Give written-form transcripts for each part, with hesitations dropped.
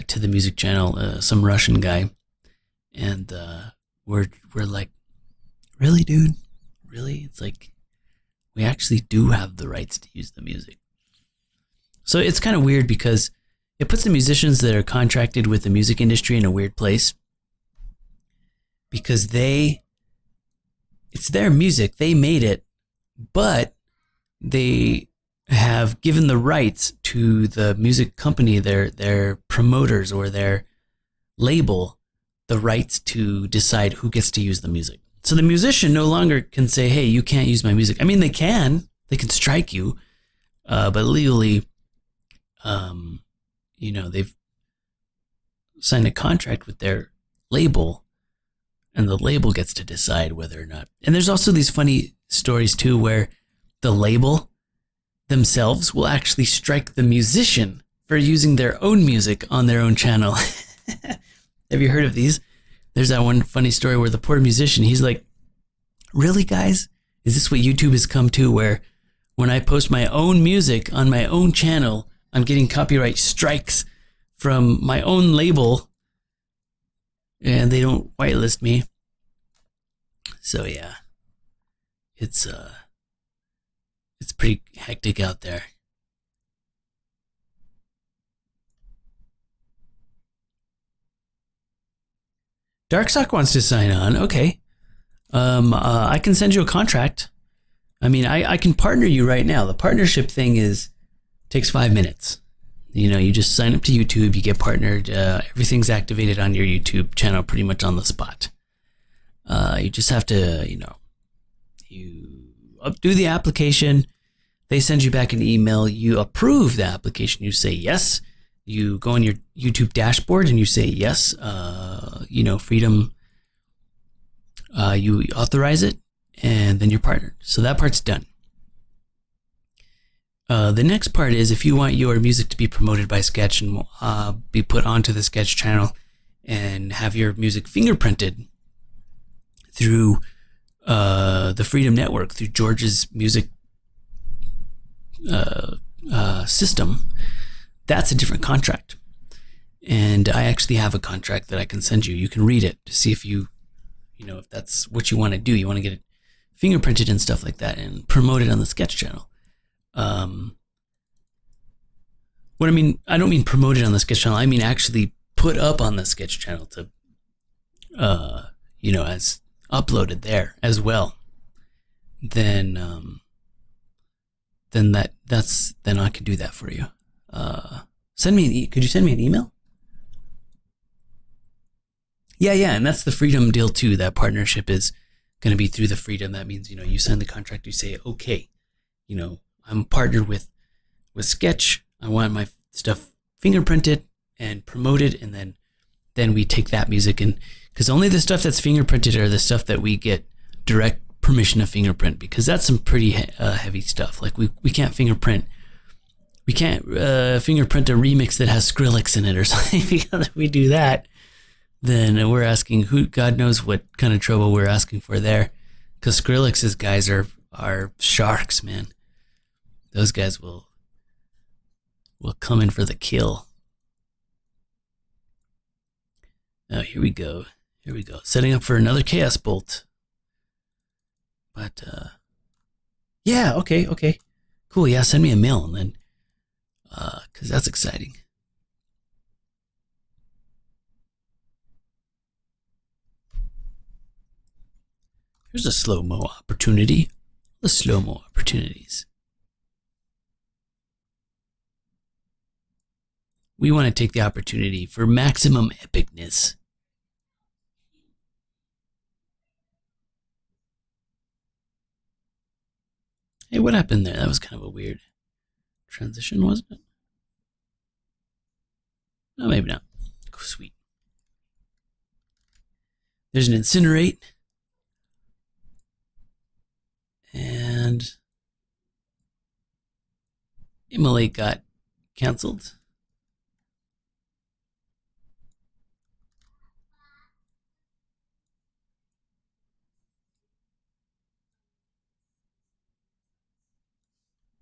to the music channel, some Russian guy, and we're like, really, dude, really? It's like we actually do have the rights to use the music. So it's kind of weird because it puts the musicians that are contracted with the music industry in a weird place, because it's their music, they made it, but they have given the rights to the music company, their promoters or their label, the rights to decide who gets to use the music. So the musician no longer can say, hey, you can't use my music. I mean, they can strike you, but legally, they've signed a contract with their label, and the label gets to decide whether or not. And there's also these funny stories too, where the label themselves will actually strike the musician for using their own music on their own channel. Have you heard of these? There's that one funny story where the poor musician, he's like, really, guys? Is this what YouTube has come to, where when I post my own music on my own channel, I'm getting copyright strikes from my own label and they don't whitelist me? So yeah, it's pretty hectic out there. Darksock wants to sign on. Okay. I can send you a contract. I mean, I can partner you right now. The partnership thing takes 5 minutes. You just sign up to YouTube, you get partnered. Everything's activated on your YouTube channel pretty much on the spot. You just have to, you do the application. They send you back an email. You approve the application. You say yes. You go on your YouTube dashboard and you say yes. Freedom. You authorize it, and then you're partnered. So that part's done. The next part is if you want your music to be promoted by Sketch and be put onto the Sketch channel and have your music fingerprinted through the Freedom Network, through George's music system, that's a different contract. And I actually have a contract that I can send you. You can read it to see if if that's what you want to do. You want to get it fingerprinted and stuff like that and promote it on the Sketch channel. What I mean, I don't mean promoted on the Sketch channel. I mean actually put up on the Sketch channel to, as uploaded there as well. Then I can do that for you. Could you send me an email? Yeah, and that's the Freedom deal too. That partnership is going to be through the Freedom. That means, you sign the contract, you say, okay, I'm partnered with Sketch. I want my stuff fingerprinted and promoted, and then we take that music, and because only the stuff that's fingerprinted are the stuff that we get direct permission to fingerprint, because that's some pretty heavy stuff. Like we can't fingerprint. We can't fingerprint a remix that has Skrillex in it or something, because if we do that, then we're asking God knows what kind of trouble we're asking for there. Because Skrillex's guys are sharks, man. Those guys will come in for the kill. Oh, here we go. Setting up for another Chaos Bolt. But, yeah, okay. Cool, yeah, send me a mail, and then, because that's exciting. Here's a slow-mo opportunity. The slow-mo opportunities. We want to take the opportunity for maximum epicness. Hey, what happened there? That was kind of a weird transition, wasn't it? No, maybe not. Sweet. There's an Incinerate. And Immolate got canceled.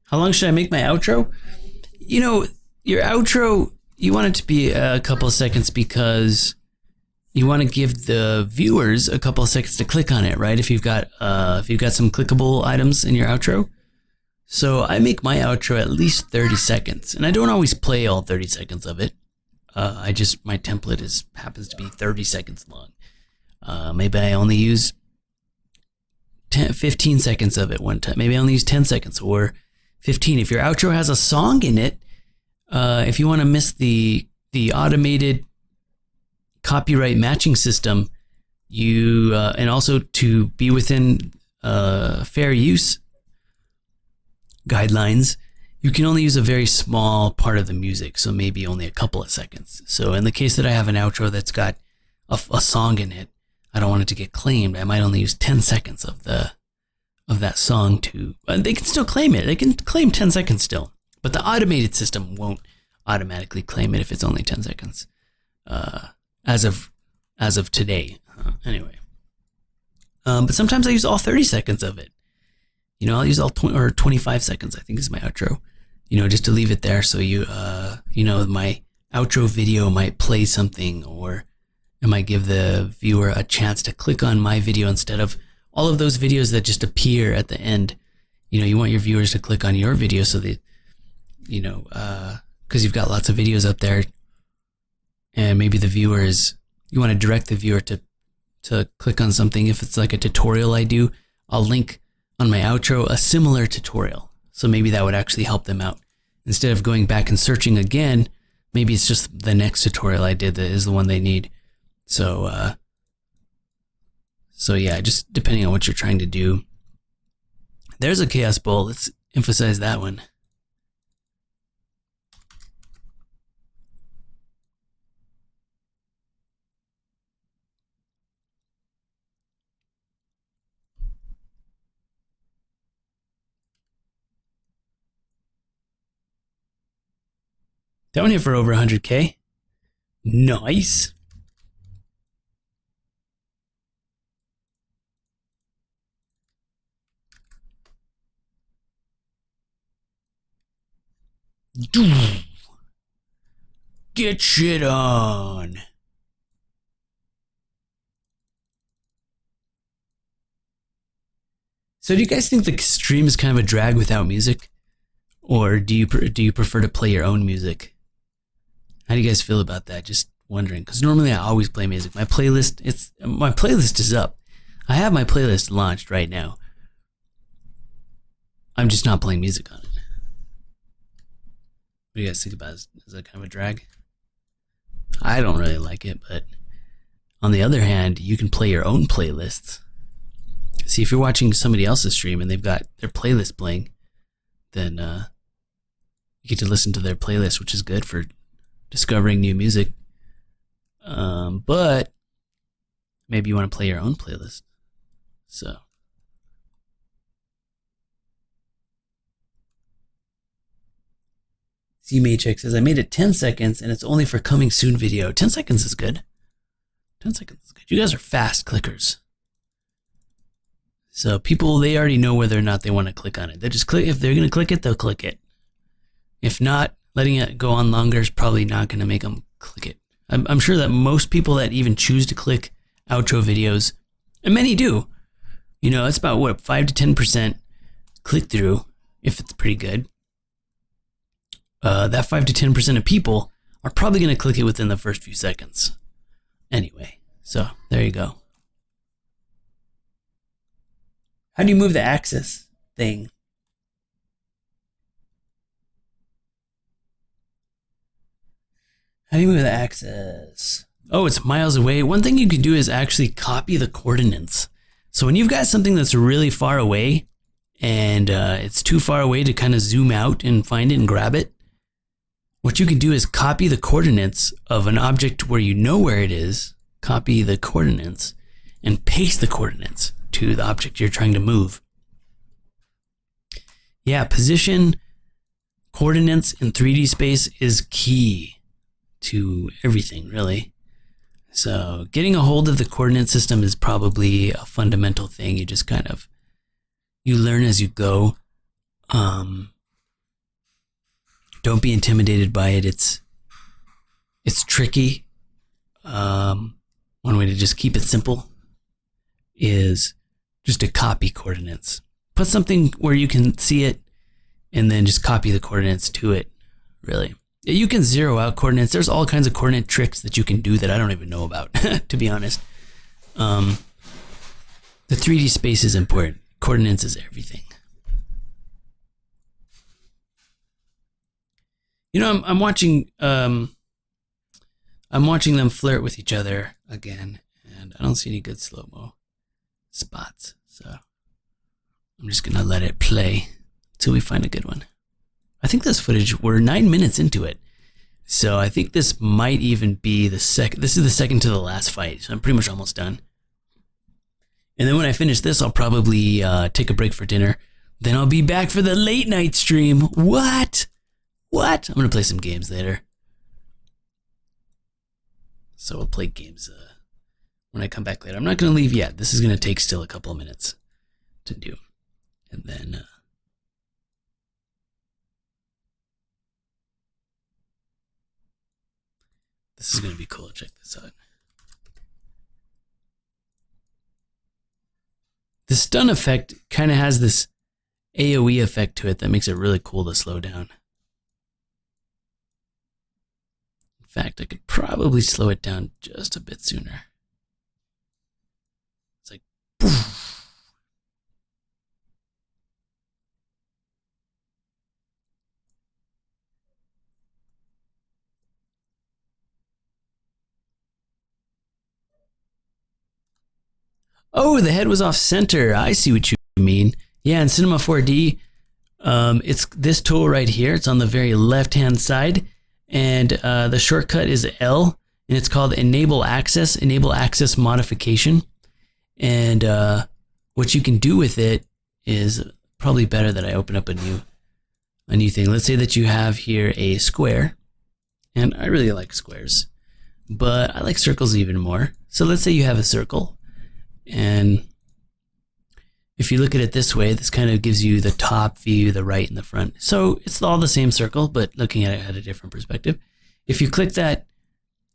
How long should I make my outro? Your outro, you want it to be a couple of seconds because you want to give the viewers a couple of seconds to click on it, right? If you've got some clickable items in your outro. So I make my outro at least 30 seconds, and I don't always play all 30 seconds of it. My template happens to be 30 seconds long. Maybe I only use 15 seconds of it one time. Maybe I only use 10 seconds or 15. If your outro has a song in it, if you want to miss the automated copyright matching system, and also to be within fair use guidelines, you can only use a very small part of the music, so maybe only a couple of seconds. So in the case that I have an outro that's got a song in it, I don't want it to get claimed. I might only use 10 seconds of that song to. They can still claim it. They can claim 10 seconds still, but the automated system won't automatically claim it if it's only 10 seconds. As of today, anyway. But sometimes I use all 30 seconds of it. I'll use all 25 seconds, I think is my outro. Just to leave it there so my outro video might play something, or it might give the viewer a chance to click on my video instead of all of those videos that just appear at the end. You want your viewers to click on your video so that, because you've got lots of videos up there, and maybe you want to direct the viewer to click on something. If it's like a tutorial I do, I'll link on my outro a similar tutorial. So maybe that would actually help them out. Instead of going back and searching again, maybe it's just the next tutorial I did that is the one they need. So yeah, just depending on what you're trying to do. There's a Chaos Bowl. Let's emphasize that one. That one hit for over 100K. Nice. Get shit on. So do you guys think the stream is kind of a drag without music? Or do you prefer to play your own music? How do you guys feel about that? Just wondering, because normally I always play music. My playlist is up. I have my playlist launched right now. I'm just not playing music on it. What do you guys think about it? Is that kind of a drag? I don't really like it, but on the other hand, you can play your own playlists. See, if you're watching somebody else's stream and they've got their playlist playing, then you get to listen to their playlist, which is good for discovering new music. But maybe you want to play your own playlist. So C-Matrix says, I made it 10 seconds and it's only for coming soon video. 10 seconds is good. 10 seconds is good. You guys are fast clickers. So people, they already know whether or not they want to click on it. They just click. If they're going to click it, they'll click it. If not, letting it go on longer is probably not going to make them click it. I'm sure that most people that even choose to click outro videos, and many do, it's about what, 5 to 10% click through if it's pretty good. That 5 to 10% of people are probably going to click it within the first few seconds. Anyway, so there you go. How do you move the axis thing? How do you move the axis? Oh, it's miles away. One thing you can do is actually copy the coordinates. So when you've got something that's really far away and it's too far away to kind of zoom out and find it and grab it, what you can do is copy the coordinates of an object where you know where it is, copy the coordinates, and paste the coordinates to the object you're trying to move. Yeah, position coordinates in 3D space is key to everything, really. So getting a hold of the coordinate system is probably a fundamental thing. You just you learn as you go. Don't be intimidated by it. It's tricky. One way to just keep it simple is just to copy coordinates. Put something where you can see it and then just copy the coordinates to it, really. You can zero out coordinates. There's all kinds of coordinate tricks that you can do that I don't even know about, to be honest. The 3D space is important. Coordinates is everything. You know, I'm watching them flirt with each other again, and I don't see any good slow-mo spots, so I'm just gonna let it play until we find a good one. I think this footage, we're 9 minutes into it, so I think this might even be the second. This is the second to the last fight, so I'm pretty much almost done. And then when I finish this, I'll probably take a break for dinner. Then I'll be back for the late night stream. What? I'm gonna play some games later. So we'll play games when I come back later. I'm not gonna leave yet. This is gonna take still a couple of minutes to do. And then this is gonna be cool. Check this out. The stun effect kind of has this AoE effect to it that makes it really cool to slow down. In fact, I could probably slow it down just a bit sooner. It's like, poof. Oh, the head was off center. I see what you mean. Yeah, in Cinema 4D, it's this tool right here. It's on the very left-hand side, and the shortcut is L, and it's called Enable Access Modification. And what you can do with it is probably better that I open up a new thing. Let's say that you have here a square, and I really like squares, but I like circles even more. So let's say you have a circle. And if you look at it this way, this kind of gives you the top view, the right and the front. So it's all the same circle, but looking at it at a different perspective. If you click that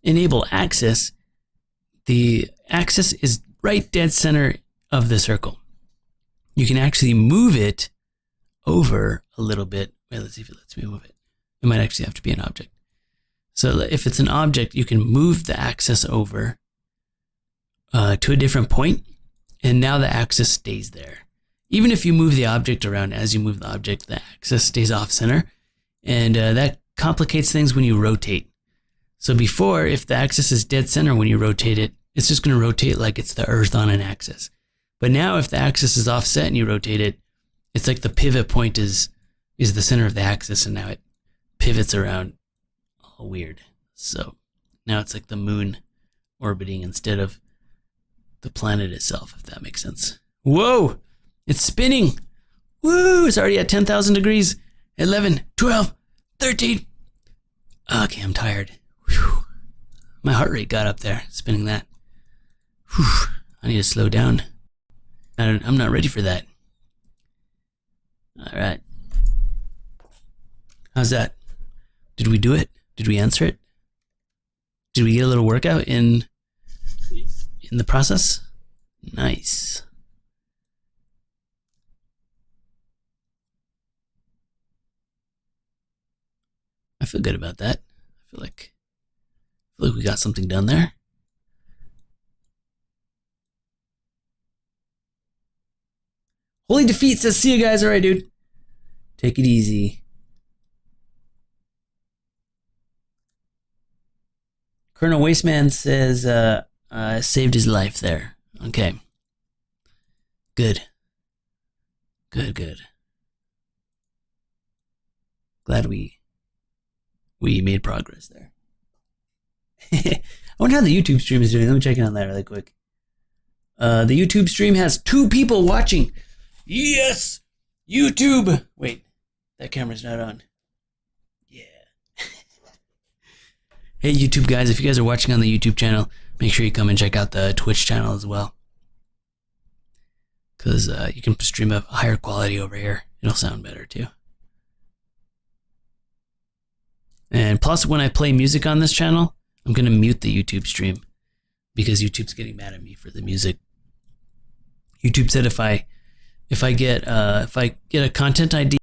Enable Access, the axis is right dead center of the circle. You can actually move it over a little bit. Wait, let's see if it lets me move it. It might actually have to be an object. So if it's an object, you can move the axis over to a different point, and now the axis stays there. Even if you move the object around, as you move the object, the axis stays off center, and that complicates things when you rotate. So before, if the axis is dead center when you rotate it, it's just going to rotate like it's the Earth on an axis. But now if the axis is offset and you rotate it, it's like the pivot point is the center of the axis, and now it pivots around all weird. So now it's like the moon orbiting instead of the planet itself, if that makes sense. Whoa! It's spinning! Woo! It's already at 10,000 degrees. 11, 12, 13. Okay, I'm tired. Whew. My heart rate got up there, spinning that. Whew. I need to slow down. I'm not ready for that. All right. How's that? Did we do it? Did we answer it? Did we get a little workout in the process? Nice. I feel good about that. I feel like we got something done there. Holy Defeat says, see you guys. All right, dude. Take it easy. Colonel Wasteman says, saved his life there. Okay. Good. Good. Glad we made progress there. I wonder how the YouTube stream is doing. Let me check in on that really quick. The YouTube stream has 2 people watching. Yes! YouTube! Wait, that camera's not on. Yeah. Hey, YouTube guys, if you guys are watching on the YouTube channel, make sure you come and check out the Twitch channel as well. Because you can stream a higher quality over here. It'll sound better too. And plus, when I play music on this channel, I'm going to mute the YouTube stream because YouTube's getting mad at me for the music. YouTube said if I get a content ID